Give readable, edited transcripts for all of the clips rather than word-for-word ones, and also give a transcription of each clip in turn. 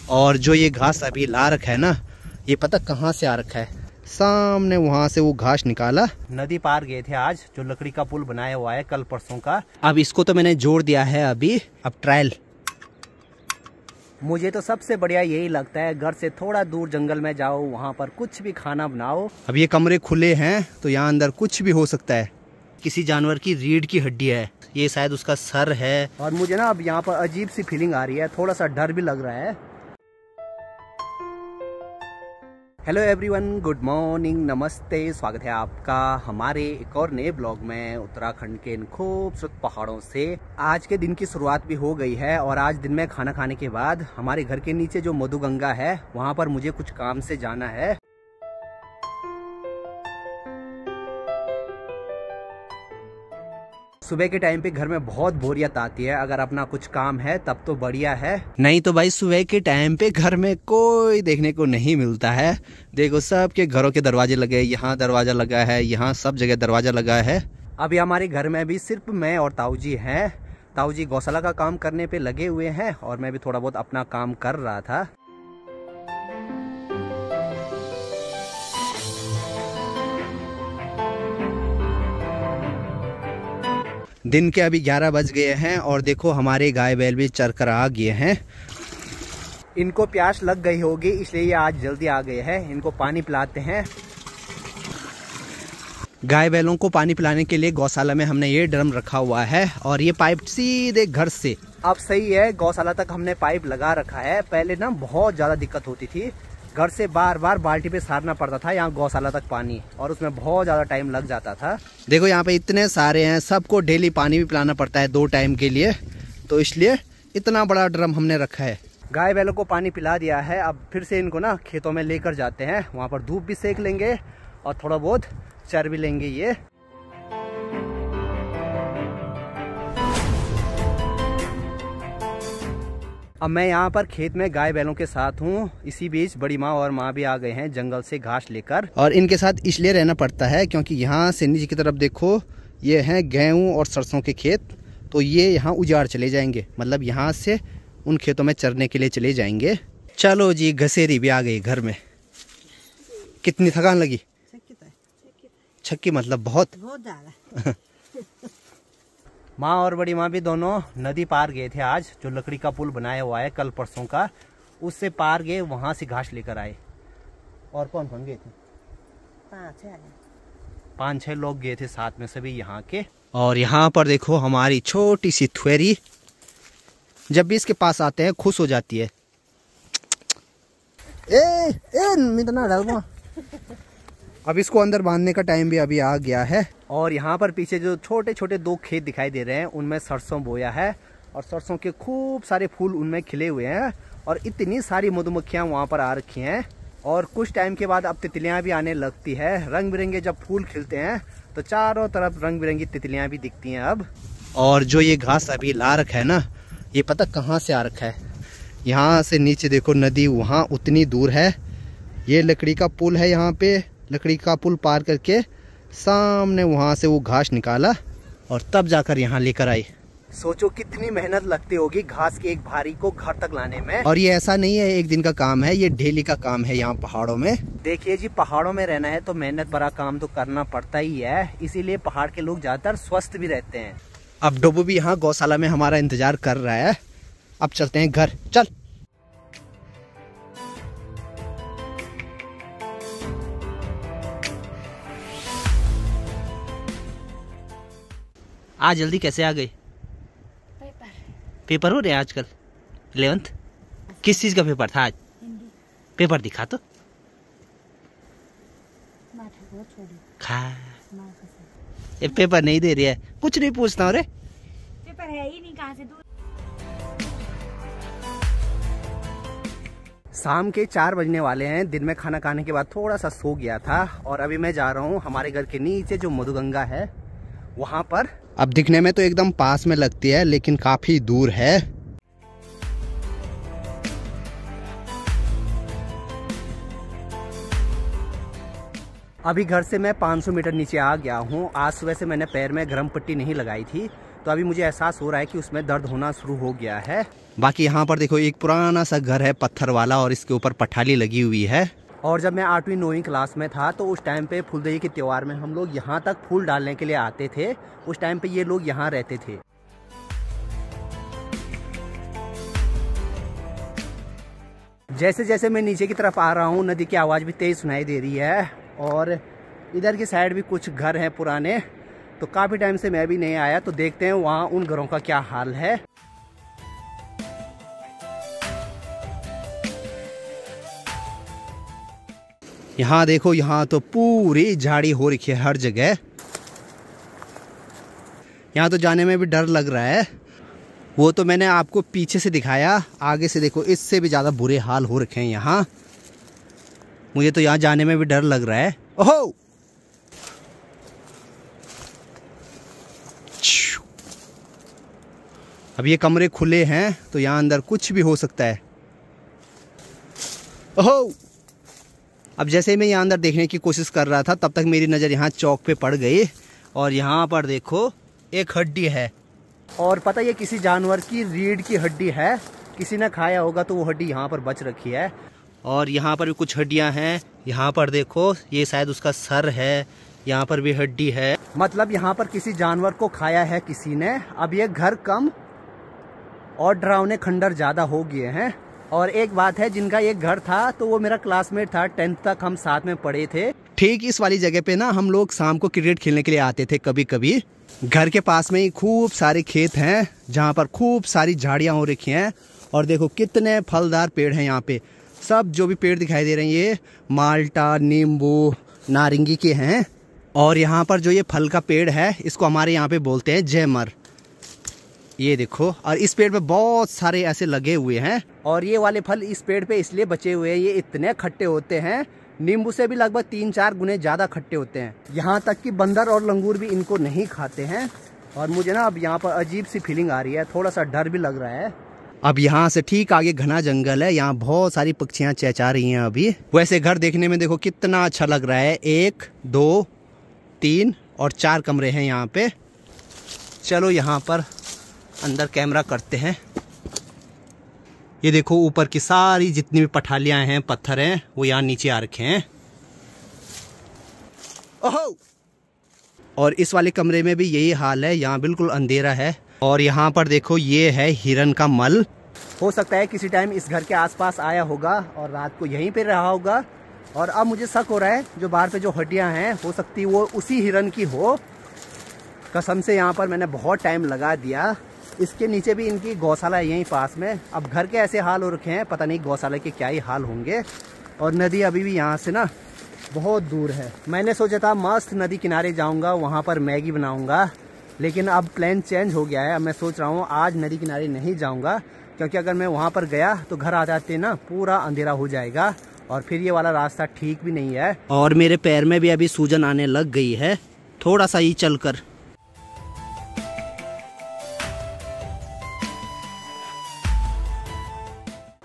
और जो ये घास अभी ला रखा है ना, ये पता कहाँ से आ रखा है, सामने वहां से वो घास निकाला। नदी पार गए थे आज, जो लकड़ी का पुल बनाया हुआ है कल परसों का। अब इसको तो मैंने जोड़ दिया है अभी, अब ट्रायल। मुझे तो सबसे बढ़िया यही लगता है, घर से थोड़ा दूर जंगल में जाओ, वहाँ पर कुछ भी खाना बनाओ। अब ये कमरे खुले हैं तो यहाँ अंदर कुछ भी हो सकता है। किसी जानवर की रीढ़ की हड्डी है, ये शायद उसका सर है। और मुझे ना अब यहाँ पर अजीब सी फीलिंग आ रही है, थोड़ा सा डर भी लग रहा है। हेलो एवरीवन, गुड मॉर्निंग, नमस्ते, स्वागत है आपका हमारे एक और नए ब्लॉग में उत्तराखंड के इन खूबसूरत पहाड़ों से। आज के दिन की शुरुआत भी हो गई है और आज दिन में खाना खाने के बाद हमारे घर के नीचे जो मधुगंगा है वहाँ पर मुझे कुछ काम से जाना है। सुबह के टाइम पे घर में बहुत बोरियत आती है, अगर अपना कुछ काम है तब तो बढ़िया है, नहीं तो भाई सुबह के टाइम पे घर में कोई देखने को नहीं मिलता है। देखो सबके घरों के दरवाजे लगे, यहाँ दरवाजा लगा है, यहाँ सब जगह दरवाजा लगा है। अभी हमारे घर में भी सिर्फ मैं और ताऊ जी हैं। ताऊ जी गौशाला का काम करने पे लगे हुए हैं और मैं भी थोड़ा बहुत अपना काम कर रहा था। दिन के अभी 11 बज गए हैं और देखो हमारे गाय बैल भी चर कर आ गए हैं। इनको प्यास लग गई होगी इसलिए ये आज जल्दी आ गए हैं। इनको पानी पिलाते हैं। गाय बैलों को पानी पिलाने के लिए गौशाला में हमने ये ड्रम रखा हुआ है और ये पाइप सीधे घर से, अब सही है, गौशाला तक हमने पाइप लगा रखा है। पहले ना बहुत ज्यादा दिक्कत होती थी, घर से बार बार बाल्टी पे सारना पड़ता था यहाँ गौशाला तक पानी, और उसमें बहुत ज़्यादा टाइम लग जाता था। देखो यहाँ पे इतने सारे हैं, सबको डेली पानी भी पिलाना पड़ता है 2 टाइम के लिए, तो इसलिए इतना बड़ा ड्रम हमने रखा है। गाय बैलों को पानी पिला दिया है, अब फिर से इनको ना खेतों में लेकर जाते हैं, वहाँ पर धूप भी सेक लेंगे और थोड़ा बहुत चर भी लेंगे ये। अब मैं यहाँ पर खेत में गाय बैलों के साथ हूँ। इसी बीच बड़ी माँ और माँ भी आ गए हैं जंगल से घास लेकर, और इनके साथ इसलिए रहना पड़ता है क्योंकि यहाँ से नीचे की तरफ देखो ये हैं गेहूँ और सरसों के खेत, तो ये यहाँ उजाड़ चले जाएंगे, मतलब यहाँ से उन खेतों में चरने के लिए चले जाएंगे। चलो जी, घसेरी भी आ गई घर में। कितनी थकान लगी? छक्की मतलब बहुत ज्यादा। माँ और बड़ी माँ भी दोनों नदी पार गए थे आज, जो लकड़ी का पुल बनाया हुआ है कल परसों का, उससे पार गए, वहां से घास लेकर आए। और कौन कौन गए थे? 5-6 लोग गए थे साथ में सभी यहाँ के। और यहाँ पर देखो हमारी छोटी सी थ्वेरी, जब भी इसके पास आते हैं खुश हो जाती है। इतना डालवा। अब इसको अंदर बांधने का टाइम भी अभी आ गया है। और यहाँ पर पीछे जो छोटे छोटे 2 खेत दिखाई दे रहे हैं उनमें सरसों बोया है और सरसों के खूब सारे फूल उनमें खिले हुए हैं और इतनी सारी मधुमक्खियाँ वहाँ पर आ रखी हैं। और कुछ टाइम के बाद अब तितलियाँ भी आने लगती है। रंग बिरंगे जब फूल खिलते हैं तो चारों तरफ रंग बिरंगी तितलियाँ भी दिखती हैं अब। और जो ये घास अभी ला रखा है ना, ये पता कहाँ से आ रखा है, यहाँ से नीचे देखो नदी वहाँ उतनी दूर है। ये लकड़ी का पुल है, यहाँ पे लकड़ी का पुल पार करके सामने वहां से वो घास निकाला और तब जाकर यहाँ लेकर आई। सोचो कितनी मेहनत लगती होगी घास के एक भारी को घर तक लाने में। और ये ऐसा नहीं है एक दिन का काम है, ये डेली का काम है यहाँ पहाड़ों में। देखिए जी, पहाड़ों में रहना है तो मेहनत भरा काम तो करना पड़ता ही है, इसीलिए पहाड़ के लोग ज्यादातर स्वस्थ भी रहते हैं। अब डब्बू भी यहाँ गौशाला में हमारा इंतजार कर रहा है। अब चलते हैं घर, चल। आज जल्दी कैसे आ गई? पेपर हो रहे हैं आजकल 11th। किस चीज का पेपर था आज? पेपर दिखा तो। खा ये पेपर नहीं दे रही है, कुछ नहीं पूछता हूँ रे, पेपर है ही नहीं, कहाँ से दूर। शाम के 4 बजने वाले हैं। दिन में खाना खाने के बाद थोड़ा सा सो गया था और अभी मैं जा रहा हूँ हमारे घर के नीचे जो मधुगंगा है वहां पर। अब दिखने में तो एकदम पास में लगती है लेकिन काफी दूर है। अभी घर से मैं 500 मीटर नीचे आ गया हूँ। आज सुबह से मैंने पैर में गर्म पट्टी नहीं लगाई थी, तो अभी मुझे एहसास हो रहा है कि उसमें दर्द होना शुरू हो गया है। बाकी यहाँ पर देखो एक पुराना सा घर है पत्थर वाला और इसके ऊपर पठाली लगी हुई है। और जब मैं 8वीं 9वीं क्लास में था तो उस टाइम पे फुलदेई के त्योहार में हम लोग यहाँ तक फूल डालने के लिए आते थे। उस टाइम पे ये लोग यहाँ रहते थे। जैसे जैसे मैं नीचे की तरफ आ रहा हूँ नदी की आवाज़ भी तेज सुनाई दे रही है। और इधर की साइड भी कुछ घर हैं पुराने, तो काफ़ी टाइम से मैं भी नहीं आया, तो देखते हैं वहाँ उन घरों का क्या हाल है। यहाँ देखो, यहाँ तो पूरी झाड़ी हो रखी है हर जगह। यहाँ तो जाने में भी डर लग रहा है। वो तो मैंने आपको पीछे से दिखाया, आगे से देखो इससे भी ज़्यादा बुरे हाल हो रखे हैं यहाँ। मुझे तो यहाँ जाने में भी डर लग रहा है। ओहो, अब ये कमरे खुले हैं तो यहाँ अंदर कुछ भी हो सकता है। ओहो, अब जैसे मैं यहाँ अंदर देखने की कोशिश कर रहा था तब तक मेरी नज़र यहाँ चौक पे पड़ गई और यहाँ पर देखो एक हड्डी है। और पता ये किसी जानवर की रीढ़ की हड्डी है, किसी ने खाया होगा तो वो हड्डी यहाँ पर बच रखी है। और यहाँ पर भी कुछ हड्डियाँ हैं। यहाँ पर देखो ये शायद उसका सर है, यहाँ पर भी हड्डी है। मतलब यहाँ पर किसी जानवर को खाया है किसी ने। अब ये घर कम और डरावने खंडर ज़्यादा हो गए हैं। और एक बात है, जिनका ये घर था तो वो मेरा क्लासमेट था, 10th तक हम साथ में पढ़े थे। ठीक इस वाली जगह पे ना हम लोग शाम को क्रिकेट खेलने के लिए आते थे कभी कभी। घर के पास में ही खूब सारे खेत हैं जहाँ पर खूब सारी झाड़ियाँ हो रखी हैं। और देखो कितने फलदार पेड़ हैं यहाँ पे। सब जो भी पेड़ दिखाई दे रहे हैं ये माल्टा, नींबू, नारंगी के हैं। और यहाँ पर जो ये फल का पेड़ है इसको हमारे यहाँ पे बोलते हैं जयमर। ये देखो, और इस पेड़ पे बहुत सारे ऐसे लगे हुए हैं। और ये वाले फल इस पेड़ पे इसलिए बचे हुए हैं, ये इतने खट्टे होते हैं, नींबू से भी लगभग 3-4 गुने ज़्यादा खट्टे होते हैं। यहाँ तक कि बंदर और लंगूर भी इनको नहीं खाते हैं। और मुझे ना अब यहाँ पर अजीब सी फीलिंग आ रही है, थोड़ा सा डर भी लग रहा है। अब यहाँ से ठीक आगे घना जंगल है, यहाँ बहुत सारी पक्षियाँ चहचहा रही हैं अभी। वैसे घर देखने में देखो कितना अच्छा लग रहा है। 1, 2, 3 और 4 कमरे हैं यहाँ पे। चलो यहाँ पर अंदर कैमरा करते हैं। ये देखो ऊपर की सारी जितनी भी पठालियां हैं, पत्थर हैं, वो यहाँ नीचे आ रखे हैं। ओहो, और इस वाले कमरे में भी यही हाल है, यहाँ बिल्कुल अंधेरा है। और यहाँ पर देखो ये है हिरन का मल। हो सकता है किसी टाइम इस घर के आसपास आया होगा और रात को यहीं पे रहा होगा। और अब मुझे शक हो रहा है जो बाहर पे जो हड्डियां हैं हो सकती वो उसी हिरन की हो। कसम से यहाँ पर मैंने बहुत टाइम लगा दिया। इसके नीचे भी इनकी गौशाला है यहीं पास में। अब घर के ऐसे हाल हो रखे हैं, पता नहीं गौशाला के क्या ही हाल होंगे। और नदी अभी भी यहाँ से ना बहुत दूर है। मैंने सोचा था मस्त नदी किनारे जाऊँगा, वहाँ पर मैगी बनाऊँगा, लेकिन अब प्लान चेंज हो गया है। अब मैं सोच रहा हूँ आज नदी किनारे नहीं जाऊँगा, क्योंकि अगर मैं वहाँ पर गया तो घर आ जाते ना पूरा अंधेरा हो जाएगा और फिर ये वाला रास्ता ठीक भी नहीं है। और मेरे पैर में भी अभी सूजन आने लग गई है थोड़ा सा ही चलकर।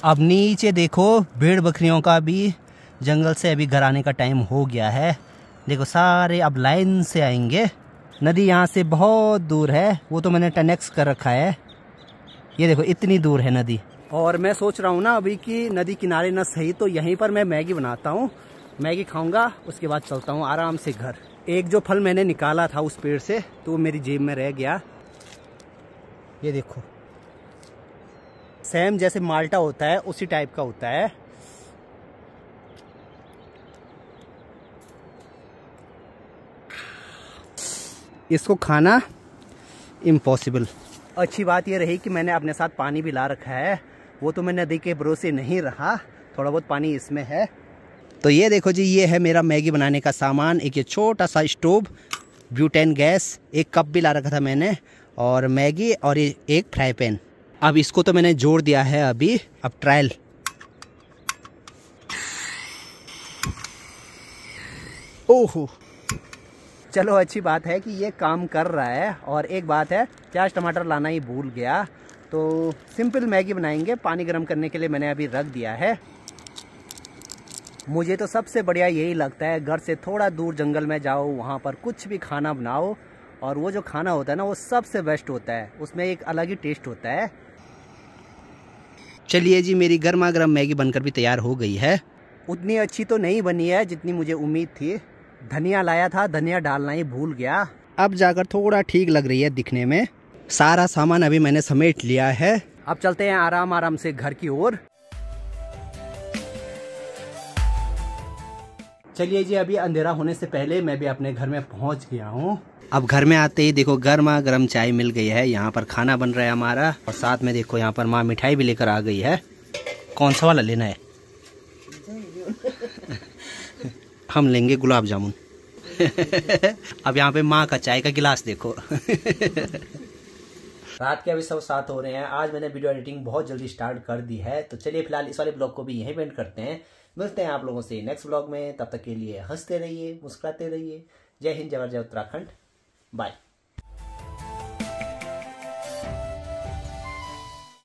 अब नीचे देखो भेड़ बकरियों का भी जंगल से अभी घर आने का टाइम हो गया है। देखो सारे अब लाइन से आएंगे। नदी यहाँ से बहुत दूर है, वो तो मैंने 10x कर रखा है। ये देखो इतनी दूर है नदी। और मैं सोच रहा हूँ ना अभी कि नदी किनारे ना सही तो यहीं पर मैं मैगी बनाता हूँ, मैगी खाऊंगा, उसके बाद चलता हूँ आराम से घर। एक जो फल मैंने निकाला था उस पेड़ से तो वो मेरी जेब में रह गया। ये देखो सेम जैसे माल्टा होता है उसी टाइप का होता है। इसको खाना इम्पॉसिबल। अच्छी बात ये रही कि मैंने अपने साथ पानी भी ला रखा है, वो तो मैं नदी के भरोसे नहीं रहा, थोड़ा बहुत पानी इसमें है। तो ये देखो जी, ये है मेरा मैगी बनाने का सामान। एक ये छोटा सा स्टोव, ब्यूटेन गैस, एक कप भी ला रखा था मैंने, और मैगी, और एक फ्राई पैन। अब इसको तो मैंने जोड़ दिया है अभी, अब ट्रायल। ओहो, चलो अच्छी बात है कि ये काम कर रहा है। और एक बात है, प्याज टमाटर लाना ही भूल गया, तो सिंपल मैगी बनाएंगे। पानी गर्म करने के लिए मैंने अभी रख दिया है। मुझे तो सबसे बढ़िया यही लगता है, घर से थोड़ा दूर जंगल में जाओ, वहाँ पर कुछ भी खाना बनाओ, और वो जो खाना होता है ना वो सबसे बेस्ट होता है, उसमें एक अलग ही टेस्ट होता है। चलिए जी, मेरी गर्मा गर्म मैगी बनकर भी तैयार हो गई है। उतनी अच्छी तो नहीं बनी है जितनी मुझे उम्मीद थी। धनिया लाया था, धनिया डालना ही भूल गया। अब जाकर थोड़ा ठीक लग रही है दिखने में। सारा सामान अभी मैंने समेट लिया है। अब चलते हैं आराम आराम से घर की ओर। चलिए जी, अभी अंधेरा होने से पहले मैं भी अपने घर में पहुंच गया हूं। अब घर में आते ही देखो गर्मा गर्म चाय मिल गई है। यहाँ पर खाना बन रहा है हमारा, और साथ में देखो यहाँ पर माँ मिठाई भी लेकर आ गई है। कौन सा वाला लेना है? हम लेंगे गुलाब जामुन। अब यहाँ पे माँ का चाय का गिलास देखो। रात के अभी सब 7 हो रहे हैं। आज मैंने वीडियो एडिटिंग बहुत जल्दी स्टार्ट कर दी है। तो चलिए फिलहाल इस वाले ब्लॉग को भी यहीं एंड करते हैं। मिलते हैं आप लोगों से नेक्स्ट ब्लॉग में। तब तक के लिए हंसते रहिए, मुस्कुराते रहिए। जय हिंद, जय भारत, जय उत्तराखंड। बाय।